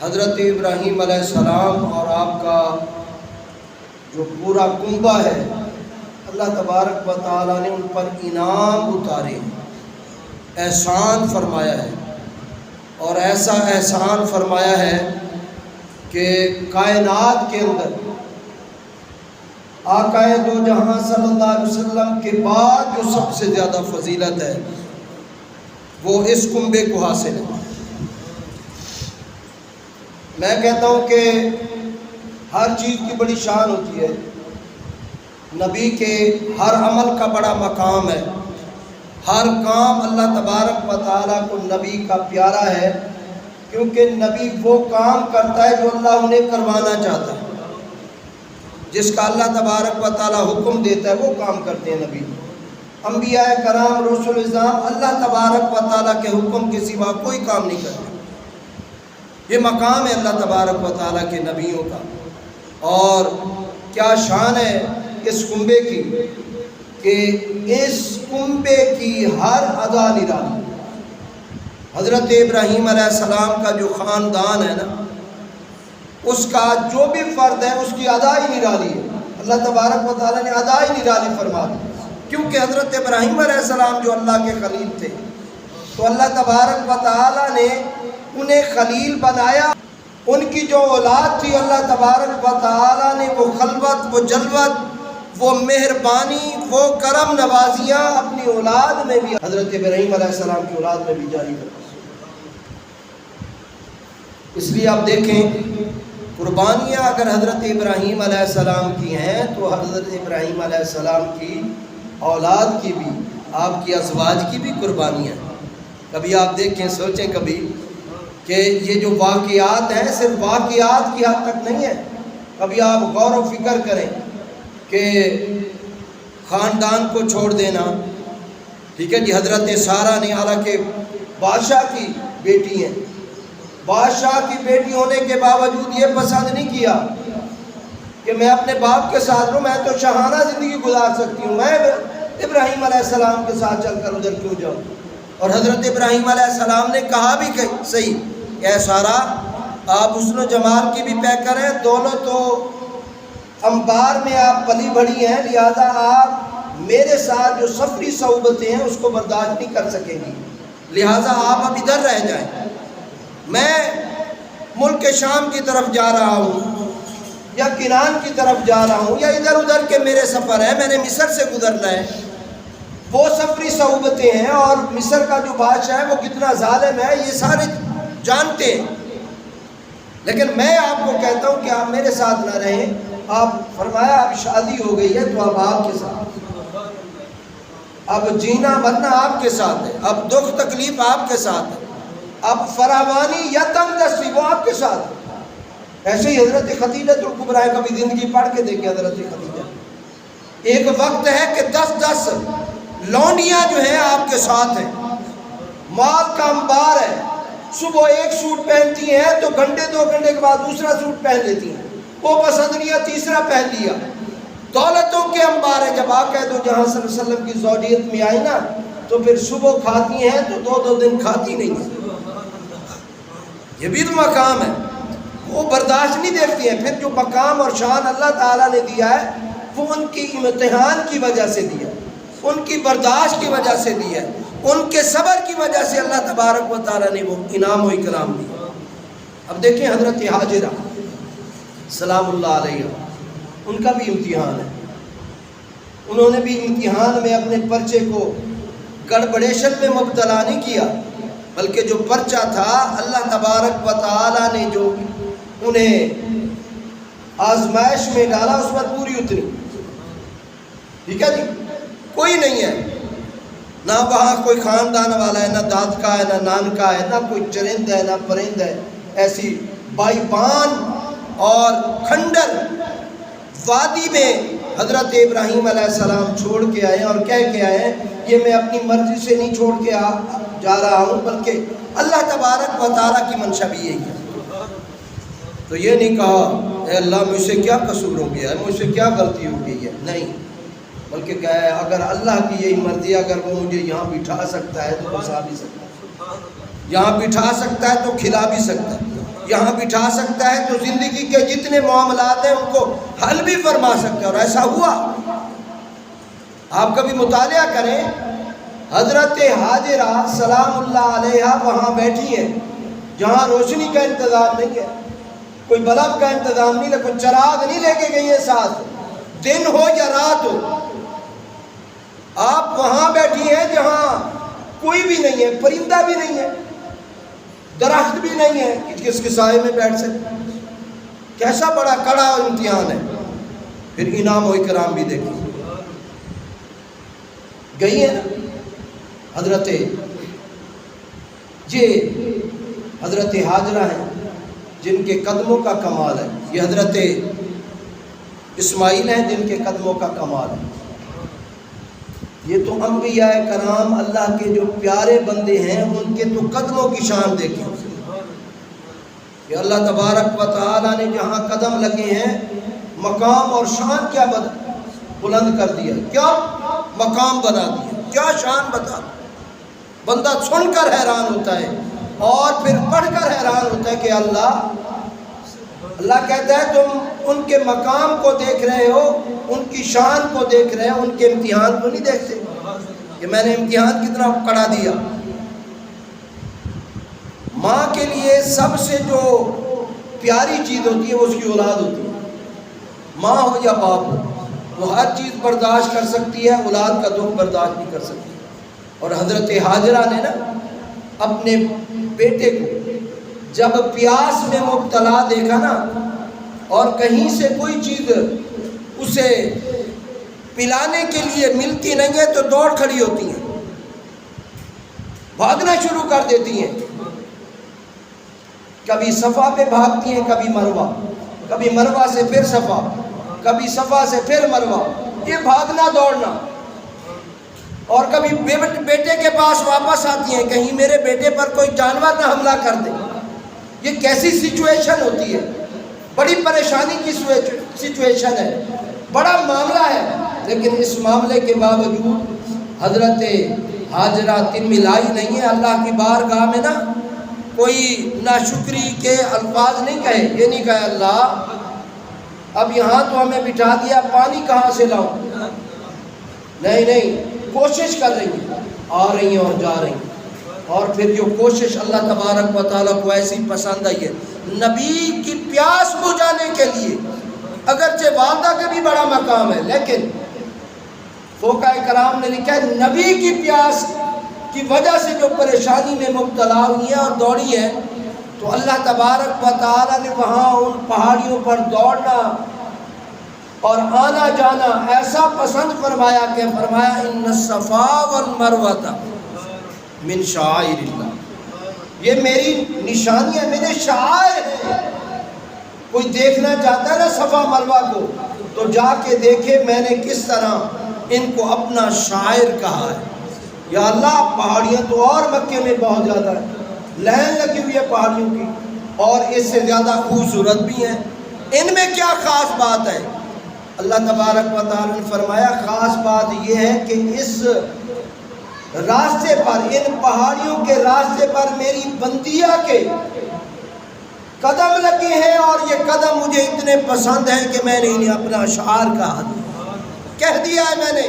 حضرت ابراہیم علیہ السلام اور آپ کا جو پورا کنبہ ہے، اللہ تبارک و تعالیٰ نے ان پر انعام اتارے، احسان فرمایا ہے، اور ایسا احسان فرمایا ہے کہ کائنات کے اندر آقا دو جہاں صلی اللہ علیہ وسلم کے بعد جو سب سے زیادہ فضیلت ہے وہ اس کنبے کو حاصل ہے۔ میں کہتا ہوں کہ ہر چیز کی بڑی شان ہوتی ہے، نبی کے ہر عمل کا بڑا مقام ہے، ہر کام اللہ تبارک و تعالیٰ کو نبی کا پیارا ہے، کیونکہ نبی وہ کام کرتا ہے جو اللہ انہیں کروانا چاہتا ہے، جس کا اللہ تبارک و تعالیٰ حکم دیتا ہے وہ کام کرتے ہیں نبی۔ انبیاء کرام رسول اعظام اللہ تبارک و تعالیٰ کے حکم کے سوا کوئی کام نہیں کرتے۔ یہ مقام ہے اللہ تبارک و تعالیٰ کے نبیوں کا، اور کیا شان ہے اس کنبے کی کہ اس کنبے کی ہر ادا نرالی۔ حضرت ابراہیم علیہ السلام کا جو خاندان ہے نا، اس کا جو بھی فرد ہے اس کی ادا ہی نرالی ہے۔ اللہ تبارک و تعالیٰ نے ادا ہی نرالی فرما دی، کیونکہ حضرت ابراہیم علیہ السلام جو اللہ کے خلیل تھے، تو اللہ تبارک و تعالیٰ نے انہیں خلیل بنایا۔ ان کی جو اولاد تھی اللہ تبارک و تعالیٰ نے وہ خلوت، وہ جلوت، وہ مہربانی، وہ کرم نوازیاں اپنی اولاد میں بھی، حضرت ابراہیم علیہ السلام کی اولاد میں بھی جاری کر۔ اس لیے آپ دیکھیں، قربانیاں اگر حضرت ابراہیم علیہ السلام کی ہیں تو حضرت ابراہیم علیہ السلام کی اولاد کی بھی، آپ کی ازواج کی بھی قربانیاں۔ کبھی آپ دیکھیں، سوچیں کبھی کہ یہ جو واقعات ہیں صرف واقعات کی حد تک نہیں ہے۔ کبھی آپ غور و فکر کریں کہ خاندان کو چھوڑ دینا، ٹھیک ہے جی، حضرت سارہ نے، حالانکہ بادشاہ کی بیٹی ہیں، بادشاہ کی بیٹی ہونے کے باوجود یہ پسند نہیں کیا کہ میں اپنے باپ کے ساتھ رہوں، میں تو شاہانہ زندگی گزار سکتی ہوں، میں ابراہیم علیہ السلام کے ساتھ چل کر ادھر کیوں جاؤں۔ اور حضرت ابراہیم علیہ السلام نے کہا بھی کہ صحیح کہ اے سارہ، آپ حسن و جمال کی بھی پیکر ہیں، دولت و انبار میں آپ پلی بڑھی ہیں، لہذا آپ میرے ساتھ جو سفری صحبتیں ہیں اس کو برداشت نہیں کر سکیں گی، لہذا آپ اب ادھر رہ جائیں، میں ملک شام کی طرف جا رہا ہوں یا کنان کی طرف جا رہا ہوں، یا ادھر ادھر کے میرے سفر ہے، میں نے مصر سے گزرنا ہے۔ وہ سفری صحبتیں ہیں، اور مصر کا جو بادشاہ ہے وہ کتنا ظالم ہے یہ سارے جانتے ہیں، لیکن میں آپ کو کہتا ہوں کہ آپ میرے ساتھ نہ رہیں۔ آپ فرمایا اب شادی ہو گئی ہے تو اب آپ کے ساتھ، اب جینا مرنا آپ کے ساتھ ہے، اب دکھ تکلیف آپ کے ساتھ ہے، اب فراوانی یا تنگ دستی وہ آپ کے ساتھ ہے۔ ایسے ہی حضرت خدیجہ الکبریٰ، کبھی زندگی پڑھ کے دیکھیں حضرت خدیجہ، ایک وقت ہے کہ 10 لونڈیاں جو ہیں آپ کے ساتھ ہیں، مال کا انبار ہے، صبح ایک سوٹ پہنتی ہیں تو گھنٹے 2 گھنٹے کے بعد دوسرا سوٹ پہن لیتی ہیں، وہ پسند نہیں، تیسرا پہن لیا، دولتوں کے انبار ہے۔ جب آقا دو جہاں صلی اللہ علیہ وسلم کی زوجیت میں آئی نا، تو پھر صبح کھاتی ہیں تو 2 دن کھاتی نہیں ہیں۔ یہ بھی تو مقام ہے، وہ برداشت نہیں دیکھتی ہیں۔ پھر جو مقام اور شان اللہ تعالیٰ نے دیا ہے وہ ان کی امتحان کی وجہ سے دیا، ان کی برداشت کی وجہ سے دیا، ان کے صبر کی وجہ سے اللہ تبارک و تعالیٰ نے وہ انعام و اکرام دیا۔ اب دیکھیں حضرت ہاجرہ سلام اللہ علیہ، ان کا بھی امتحان ہے، انہوں نے بھی امتحان میں اپنے پرچے کو گڑبڑیشن میں مبتلا نہیں کیا، بلکہ جو پرچہ تھا اللہ تبارک و تعالیٰ نے جو انہیں آزمائش میں ڈالا اس میں پوری اتری، ٹھیک ہے جی، کوئی نہیں ہے، نہ وہاں کوئی خاندان والا ہے، نہ داد کا ہے، نہ نان کا ہے، نہ کوئی چرند ہے، نہ پرند ہے، ایسی بائیبان اور کھنڈر وادی میں حضرت ابراہیم علیہ السلام چھوڑ کے آئے، اور کہہ کے آئے یہ میں اپنی مرضی سے نہیں چھوڑ کے جا رہا ہوں، بلکہ اللہ تبارک و تعالیٰ کی منشا بھی یہی ہے۔ تو یہ نہیں کہا اے اللہ مجھ سے کیا قصور ہو گیا ہے، مجھ سے کیا غلطی ہو گئی ہے، نہیں، بلکہ کہا ہے اگر اللہ کی یہی مرضی، اگر وہ مجھے یہاں بٹھا سکتا ہے تو بسا بھی سکتا ہے، یہاں بٹھا سکتا ہے تو کھلا بھی سکتا ہے، یہاں بٹھا سکتا ہے تو زندگی کے جتنے معاملات ہیں ان کو حل بھی فرما سکتا ہے، اور ایسا ہوا۔ آپ کبھی مطالعہ کریں، حضرت حاجرہ سلام اللہ علیہا وہاں بیٹھی ہیں جہاں روشنی کا انتظام نہیں ہے، کوئی بلب کا انتظام نہیں ہے، کوئی چراغ نہیں لے کے گئی ہیں ساتھ، دن ہو یا رات ہو، آپ وہاں بیٹھی ہیں جہاں کوئی بھی نہیں ہے، پرندہ بھی نہیں ہے، درخت بھی نہیں ہے کہ کس کے سائے میں بیٹھ سکتے۔ کیسا بڑا کڑا امتحان ہے۔ پھر انعام و اکرام بھی دیکھیں، گئی ہے نا حضرت حاجرہ ہیں جن کے قدموں کا کمال ہے، یہ حضرت اسماعیل ہیں جن کے قدموں کا کمال ہے۔ یہ تو انبیاء کرام اللہ کے جو پیارے بندے ہیں ان کے تو قدموں کی شان دیکھیں کہ اللہ تبارک و تعالیٰ نے جہاں قدم لگے ہیں مقام اور شان کیا بلند کر دیا، کیا مقام بنا دیا، کیا شان بتا۔ بندہ سن کر حیران ہوتا ہے اور پھر پڑھ کر حیران ہوتا ہے کہ اللہ کہتا ہے تم ان کے مقام کو دیکھ رہے ہو، ان کی شان کو دیکھ رہے ہو، ان کے امتحان کو نہیں دیکھتے کہ میں نے امتحان کتنا کڑا دیا۔ ماں کے لیے سب سے جو پیاری چیز ہوتی ہے وہ اس کی اولاد ہوتی ہے، ماں ہو یا باپ ہو، وہ ہر چیز برداشت کر سکتی ہے، اولاد کا دکھ برداشت نہیں کر سکتی۔ اور حضرت حاجرہ نے نا اپنے بیٹے کو جب پیاس میں مبتلا دیکھا نا اور کہیں سے کوئی چیز اسے پلانے کے لیے ملتی نہیں ہے تو دوڑ کھڑی ہوتی ہیں، بھاگنا شروع کر دیتی ہیں، کبھی صفا پہ بھاگتی ہیں، کبھی مروہ، کبھی مروہ سے پھر صفا، کبھی صفا سے پھر مروہ، یہ بھاگنا دوڑنا۔ اور کبھی بیٹے کے پاس واپس آتی ہیں، کہیں میرے بیٹے پر کوئی جانور نہ حملہ کر دے۔ یہ کیسی سچویشن ہوتی ہے، بڑی پریشانی کی سچویشن ہے، بڑا معاملہ ہے، لیکن اس معاملے کے باوجود حضرت حاجرہ تنملائی نہیں ہے، اللہ کی بارگاہ میں نا کوئی ناشکری کے الفاظ نہیں کہے، یہ نہیں کہے اللہ اب یہاں تو ہمیں بٹھا دیا، پانی کہاں سے لاؤں، نہیں، کوشش کر رہی ہیں، آ رہی ہیں اور جا رہی ہیں۔ اور پھر جو کوشش اللہ تبارک و تعالیٰ کو ایسی پسند آئی ہے، نبی کی پیاس بجھانے کے لیے، اگرچہ والدہ کا بھی بڑا مقام ہے، لیکن فقہاء کرام نے لکھا ہے نبی کی پیاس کی وجہ سے جو پریشانی میں مبتلا ہوئی ہے اور دوڑی ہے، تو اللہ تبارک و تعالیٰ نے وہاں ان پہاڑیوں پر دوڑنا اور آنا جانا ایسا پسند فرمایا کہ فرمایا ان الصفا والمروۃ من شعائر اللہ، یہ میری نشانیاں، میرے شعائر ہیں۔ کوئی دیکھنا چاہتا ہے نا صفا مروہ کو تو جا کے دیکھے میں نے کس طرح ان کو اپنا شاعر کہا ہے۔ یا اللہ پہاڑیاں تو اور مکے میں بہت زیادہ ہے، لہن لگی ہوئی ہے پہاڑیوں کی، اور اس سے زیادہ خوبصورت بھی ہیں، ان میں کیا خاص بات ہے؟ اللہ تبارک و تعالیٰ نے فرمایا خاص بات یہ ہے کہ اس راستے پر، ان پہاڑیوں کے راستے پر میری بندیا کے قدم لگے ہیں، اور یہ قدم مجھے اتنے پسند ہیں کہ میں نے انہیں اپنا اشعار کہہ دیا ہے میں نے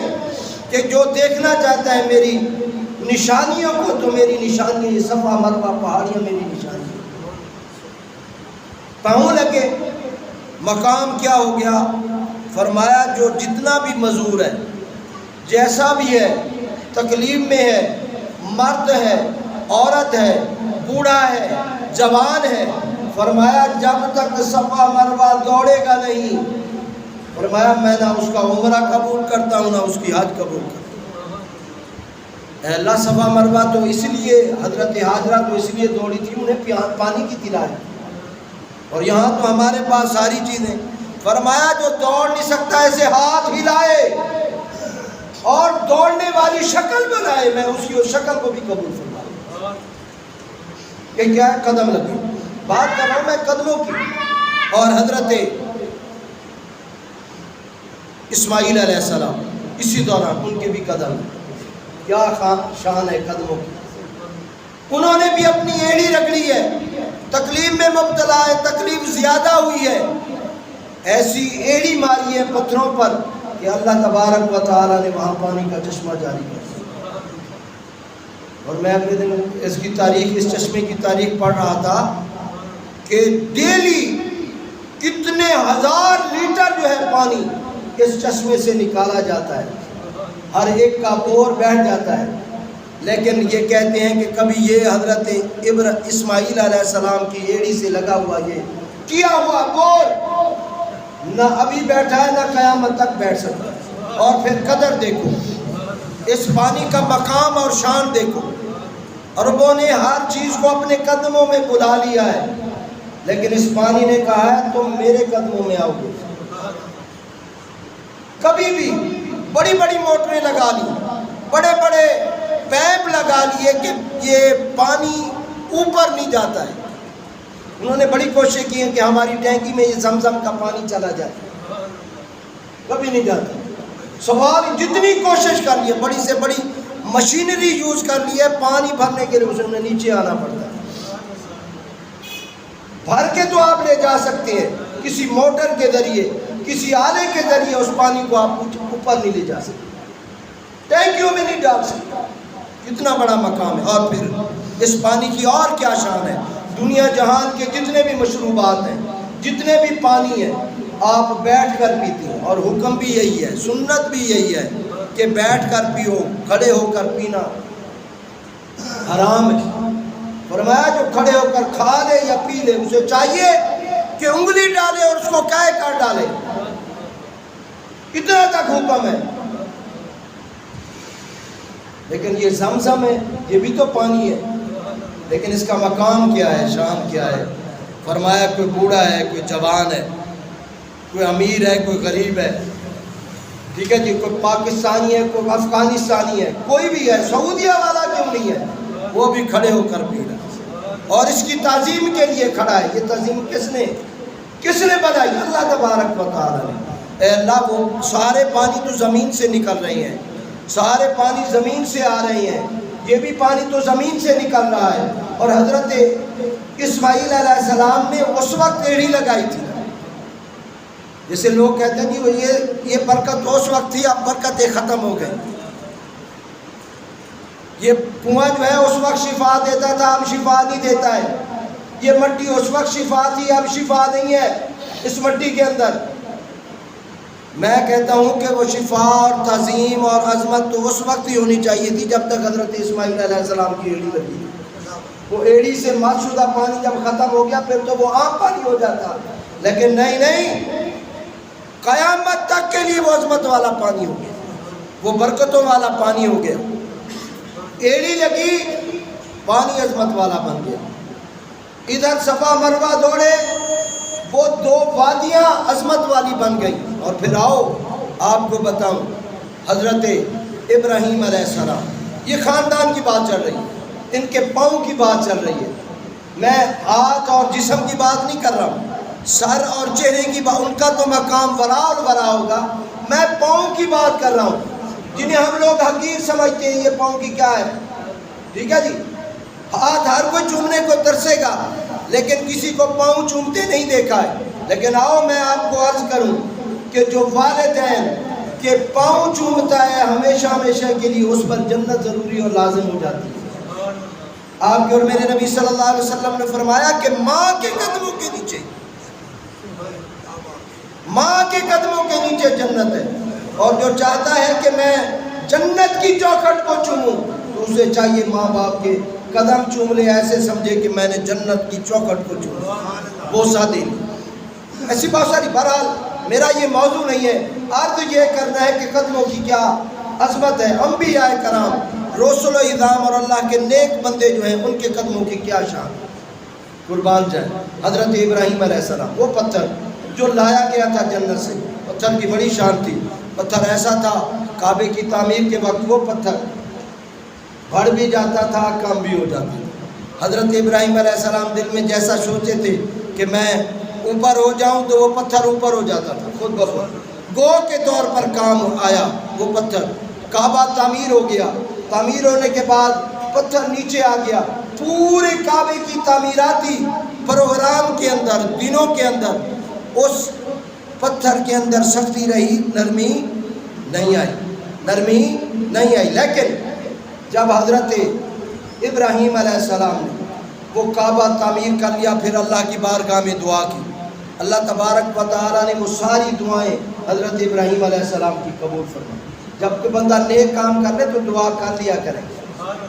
کہ جو دیکھنا چاہتا ہے میری نشانیوں کو تو میری نشانیاں یہ صفا مروہ پہاڑیاں میری نشانیاں۔ پاؤں لگے، مقام کیا ہو گیا؟ فرمایا جو جتنا بھی مزور ہے، جیسا بھی ہے، تکلیف میں ہے، مرد ہے، عورت ہے، بوڑھا ہے، جوان ہے، فرمایا جب تک صفا مروہ دوڑے گا نہیں، فرمایا میں نہ اس کا عمرہ قبول کرتا ہوں نہ اس کی حج قبول کرتا ہوں۔ اے اللہ صفا مروہ تو اس لیے حضرت حاجرہ تو اس لیے دوڑی تھی، انہیں پانی کی تلاش، اور یہاں تو ہمارے پاس ساری چیزیں۔ فرمایا جو دوڑ نہیں سکتا اسے ہاتھ ہلائے اور دوڑنے والی شکل بنائے، میں اس کی شکل کو بھی قبول فرماؤں۔ یہ کیا ہے؟ قدم لگے، بات کر رہا ہوں میں قدموں کی۔ اور حضرت اسماعیل علیہ السلام اسی دوران ان کے بھی قدم، کیا شان ہے قدموں کی، انہوں نے بھی اپنی ایڑی رگڑی ہے تکلیف میں مبتلا ہے، تکلیف زیادہ ہوئی ہے، ایسی ایڑی ماری ہے پتھروں پر کہ اللہ تبارک و تعالیٰ نے وہاں پانی کا چشمہ جاری کر دیا۔ اور میں اگلے دن اس کی تاریخ، اس چشمے کی تاریخ پڑھ رہا تھا کہ ڈیلی کتنے ہزار لیٹر جو ہے پانی اس چشمے سے نکالا جاتا ہے، ہر ایک کا بور بیٹھ جاتا ہے۔ لیکن یہ کہتے ہیں کہ کبھی یہ حضرت اسماعیل علیہ السلام کی ایڑی سے لگا ہوا یہ کیا ہوا بور نہ ابھی بیٹھا ہے نہ قیامت تک بیٹھ سکتا ہے۔ اور پھر قدر دیکھو، اس پانی کا مقام اور شان دیکھو، عربوں نے ہر چیز کو اپنے قدموں میں بلا لیا ہے، لیکن اس پانی نے کہا ہے تم میرے قدموں میں آؤ گے۔ کبھی بھی بڑی بڑی موٹریں لگا لی، بڑے بڑے پیپ لگا لیے کہ یہ پانی اوپر نہیں جاتا ہے، انہوں نے بڑی کوشش کی ہے کہ ہماری ٹینکی میں یہ زمزم کا پانی چلا جائے، کبھی نہیں جاتا۔ سوال جتنی کوشش کر لی ہے، بڑی سے بڑی مشینری یوز کر لی ہے، پانی بھرنے کے لیے اسے انہیں نیچے آنا پڑتا ہے۔ بھر کے تو آپ لے جا سکتے ہیں کسی موٹر کے ذریعے، کسی آلے کے ذریعے، اس پانی کو آپ اوپر نہیں لے جا سکتے، ٹینکیوں میں نہیں ڈال سکتے۔ کتنا بڑا مقام ہے۔ اور پھر اس پانی کی اور کیا شان ہے، دنیا جہان کے جتنے بھی مشروبات ہیں، جتنے بھی پانی ہیں، آپ بیٹھ کر پیتے ہیں، اور حکم بھی یہی ہے، سنت بھی یہی ہے کہ بیٹھ کر پیو، کھڑے ہو کر پینا حرام ہے۔ فرمایا جو کھڑے ہو کر کھا لے یا پی لے، اسے چاہیے کہ انگلی ڈالے اور اس کو کہہ کر ڈالے، اتنا تک حکم ہے۔ لیکن یہ زمزم ہے، یہ بھی تو پانی ہے، لیکن اس کا مقام کیا ہے، شان کیا ہے۔ فرمایا کوئی بوڑھا ہے، کوئی جوان ہے، کوئی امیر ہے، کوئی غریب ہے، ٹھیک ہے جی، کوئی پاکستانی ہے، کوئی افغانستانی ہے، کوئی بھی ہے، سعودیہ والا کیوں نہیں ہے، وہ بھی کھڑے ہو کر پی رہا ہے، اور اس کی تعظیم کے لیے کھڑا ہے۔ یہ تعظیم کس نے بنائی؟ اللہ تبارک و تعالیٰ نے۔ اے اللہ، وہ سارے پانی تو زمین سے نکل رہے ہیں، سارے پانی زمین سے آ رہے ہیں، یہ بھی پانی تو زمین سے نکل رہا ہے۔ اور حضرت اسماعیل علیہ السلام نے اس وقت ایڑی لگائی تھی، جیسے لوگ کہتے ہیں کہ یہ برکت اس وقت تھی، اب برکتیں ختم ہو گئی۔ یہ کنواں جو ہے اس وقت شفا دیتا تھا، اب شفا نہیں دیتا ہے۔ یہ مٹی اس وقت شفا تھی، اب شفا نہیں ہے اس مٹی کے اندر۔ میں کہتا ہوں کہ وہ شفا اور تعظیم اور عظمت تو اس وقت ہی ہونی چاہیے تھی جب تک حضرت اسماعیل علیہ السلام کی ایڑی لگی۔ وہ ایڑی سے مات شدہ پانی جب ختم ہو گیا پھر تو وہ عام پانی ہو جاتا، لیکن نہیں، قیامت تک کے لیے وہ عظمت والا پانی ہو گیا، وہ برکتوں والا پانی ہو گیا۔ ایڑی لگی، پانی عظمت والا بن گیا۔ ادھر صفا مروہ دوڑے، وہ دو وادیاں عظمت والی بن گئی۔ اور پھر آؤ آپ کو بتاؤں، حضرت ابراہیم علیہ السلام، یہ خاندان کی بات چل رہی ہے، ان کے پاؤں کی بات چل رہی ہے، میں ہاتھ اور جسم کی بات نہیں کر رہا ہوں، سر اور چہرے کی بات، ان کا تو مقام ورا اور ورا ہوگا، میں پاؤں کی بات کر رہا ہوں، جنہیں ہم لوگ حقیر سمجھتے ہیں۔ یہ پاؤں کی کیا ہے، ٹھیک ہے جی، ہاتھ ہر کوئی چومنے کو ترسے گا، لیکن کسی کو پاؤں چومتے نہیں دیکھا ہے۔ لیکن آؤ میں آپ کو عرض کروں کہ جو والدین کے پاؤں چومتا ہے ہمیشہ ہمیشہ کے لیے اس پر جنت ضروری اور لازم ہو جاتی ہے۔ آپ کے اور میرے نبی صلی اللہ علیہ وسلم نے فرمایا کہ ماں کے قدموں کے نیچے، ماں کے قدموں کے نیچے جنت ہے، اور جو چاہتا ہے کہ میں جنت کی چوکھٹ کو چوموں تو اسے چاہیے ماں باپ کے قدم چوم لے، ایسے سمجھے کہ میں نے جنت کی چوکھٹ کو چوما، بوسہ دے لی۔ ایسی بہت ساری، بہرحال میرا یہ موضوع نہیں ہے، عرض یہ کرنا ہے کہ قدموں کی کیا عظمت ہے، انبیاء کرام، رسول و اعظام اور اللہ کے نیک بندے جو ہیں ان کے قدموں کی کیا شان، قربان جائیں۔ حضرت ابراہیم علیہ السلام، وہ پتھر جو لایا گیا تھا جنت سے، پتھر کی بڑی شان تھی، پتھر ایسا تھا کعبے کی تعمیر کے وقت وہ پتھر بڑھ بھی جاتا تھا، کم بھی ہو جاتا تھا۔ حضرت ابراہیم علیہ السلام دل میں جیسا سوچے تھے کہ میں اوپر ہو جاؤں تو وہ پتھر اوپر ہو جاتا تھا خود بخود، گو کے طور پر کام آیا وہ پتھر۔ کعبہ تعمیر ہو گیا، تعمیر ہونے کے بعد پتھر نیچے آ گیا، پورے کعبے کی تعمیراتی پروگرام کے اندر، دنوں کے اندر اس پتھر کے اندر سختی رہی، نرمی نہیں آئی، نرمی نہیں آئی۔ لیکن جب حضرت ابراہیم علیہ السلام نے وہ کعبہ تعمیر کر لیا، پھر اللہ کی بارگاہ میں دعا کی، اللہ تبارک و تعالیٰ نے وہ ساری دعائیں حضرت ابراہیم علیہ السلام کی قبول فرمائی۔ جب کوئی بندہ نیک کام کر لے تو دعا کر لیا کرے،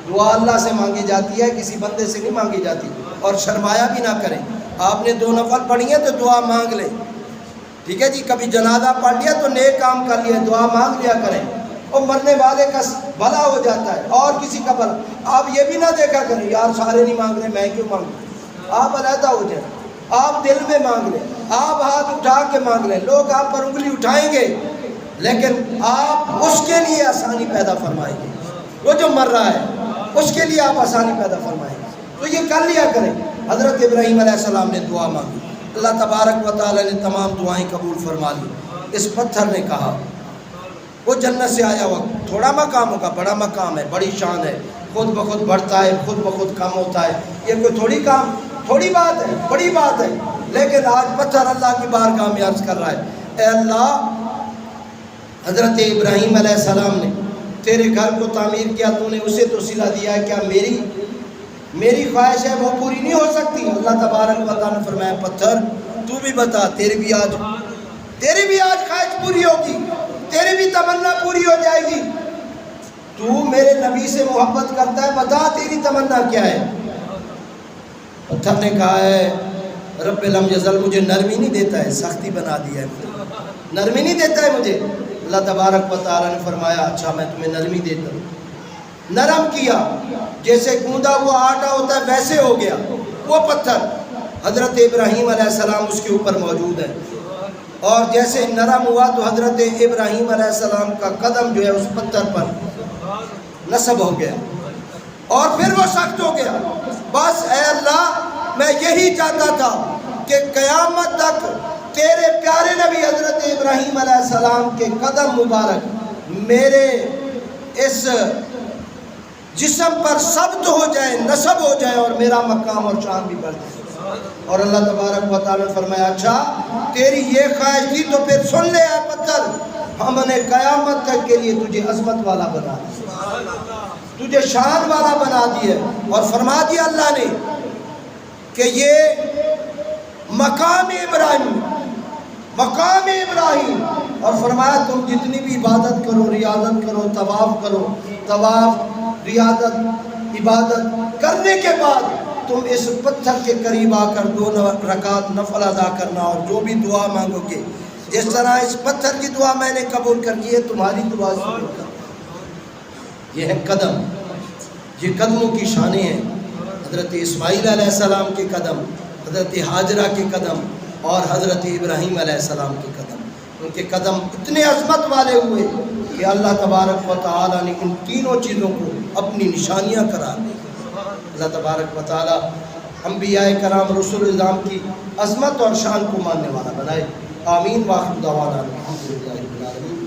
دعا اللہ سے مانگی جاتی ہے، کسی بندے سے نہیں مانگی جاتی، اور شرمایا بھی نہ کریں۔ آپ نے 2 نفل پڑھی ہیں تو دعا مانگ لیں، ٹھیک ہے جی۔ کبھی جنازہ پڑھ لیا تو نیک کام کر لیا، دعا مانگ لیا کریں، اور مرنے والے کا بھلا ہو جاتا ہے اور کسی کا بھلا۔ آپ یہ بھی نہ دیکھا کریں یار سارے نہیں مانگ رہے میں کیوں مانگوں، آپ علیحدہ ہو جائیں، آپ دل میں مانگ لیں، آپ ہاتھ اٹھا کے مانگ لیں، لوگ آپ پر انگلی اٹھائیں گے لیکن آپ اس کے لیے آسانی پیدا فرمائیں گے، وہ جو مر رہا ہے اس کے لیے آپ آسانی پیدا فرمائیں گے، تو یہ کر لیا کریں۔ حضرت ابراہیم علیہ السلام نے دعا مانگی، اللہ تبارک و تعالیٰ نے تمام دعائیں قبول فرما لی۔ اس پتھر نے کہا، وہ جنت سے آیا ہوا تھوڑا مقام ہوگا، بڑا مقام ہے، بڑی شان ہے، خود بخود بڑھتا ہے، خود بخود کم ہوتا ہے، یہ کوئی تھوڑی بات ہے، بڑی بات ہے۔ لیکن آج پتھر اللہ کی بارگاہ میں عرض کر رہا ہے، اے اللہ، حضرت ابراہیم علیہ السلام نے تیرے گھر کو تعمیر کیا، تو نے اسے تو صلہ دیا ہے، کیا میری خواہش ہے وہ پوری نہیں ہو سکتی؟ اللہ تبارک و تعالیٰ نے فرمایا، پتھر تو بھی بتا، تیری بھی آج خواہش پوری ہوگی، تیری بھی تمنا پوری ہو جائے گی۔ تو میرے نبی سے محبت کرتا ہے، بتا تیری تمنا کیا ہے؟ پتھر نے کہا ہے، رب لم یزل، مجھے نرمی نہیں دیتا ہے، سختی بنا دیا ہے، نرمی نہیں دیتا ہے مجھے۔ اللہ تبارک و تعالیٰ نے فرمایا، اچھا میں تمہیں نرمی دیتا ہوں۔ نرم کیا، جیسے گوندا ہوا آٹا ہوتا ہے ویسے ہو گیا وہ پتھر۔ حضرت ابراہیم علیہ السلام اس کے اوپر موجود ہے، اور جیسے نرم ہوا تو حضرت ابراہیم علیہ السلام کا قدم جو ہے اس پتھر پر نصب ہو گیا، اور پھر وہ سخت ہو گیا۔ بس اے اللہ، میں یہی چاہتا تھا کہ قیامت تک تیرے پیارے نبی حضرت ابراہیم علیہ السلام کے قدم مبارک میرے اس جسم پر ثبت ہو جائے، نصب ہو جائے، اور میرا مقام اور شان بھی بڑھ جائے۔ اور اللہ تبارک و تعالیٰ نے فرمایا، اچھا تیری یہ خواہش تھی تو پھر سن لے اے پتھر، ہم نے قیامت تک کے لیے تجھے عظمت والا بنا دیا، تجھے شان والا بنا دیا، اور فرما دیا اللہ نے کہ یہ مقام ابراہیم، اور فرمایا تم جتنی بھی عبادت کرو، ریاضت کرو، طواف ریاضت عبادت کرنے کے بعد تم اس پتھر کے قریب آ کر 2 رکعت نفل ادا کرنا، اور جو بھی دعا مانگو گے، جس طرح اس پتھر کی دعا میں نے قبول کر لی ہے، تمہاری دعا قبول کر۔ یہ ہے قدم، یہ قدموں کی شانیں ہیں۔ حضرت اسماعیل علیہ السلام کے قدم، حضرت حاجرہ کے قدم، اور حضرت ابراہیم علیہ السلام کے قدم، ان کے قدم اتنے عظمت والے ہوئے کہ اللہ تبارک و تعالیٰ نے ان تینوں چیزوں کو اپنی نشانیاں قرار دی۔ اللہ تبارک و تعالیٰ انبیاء کرام رسول اللہ کی عظمت اور شان کو ماننے والا بنائے۔ آمین۔ واخر دعوانا الحمدللہ رب العالمین۔